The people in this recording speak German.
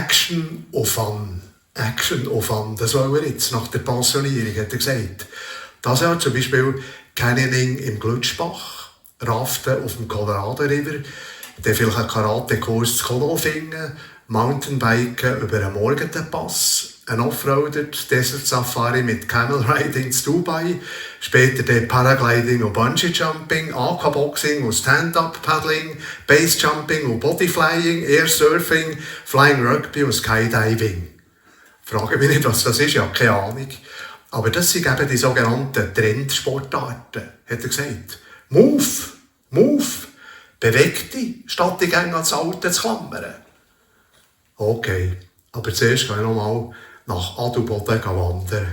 Action und Fun. Action und Fun, das will er jetzt nach der Pensionierung, hat er gesagt. Das Jahr zum Beispiel Canyoning im Glutschbach, Raften auf dem Colorado River, dann vielleicht einen Karate-Kurs zu Konolfingen, Mountainbiken über einen Morgenpass, ein Offroaded Desert Safari mit Camel Riding zu Dubai, später dann Paragliding und Bungee Jumping, Aquaboxing und Stand-Up Paddling, Base Jumping und Bodyflying, Air Surfing, Flying Rugby und Skydiving. Frage mich nicht, was das ist, ich habe keine Ahnung. Aber das sind eben die sogenannten Trendsportarten, hat er gesagt. Move, move, beweg dich, statt dich gerne ans Alte zu klammern. Okay, aber zuerst gehe ich noch mal nach Adelboden wandern.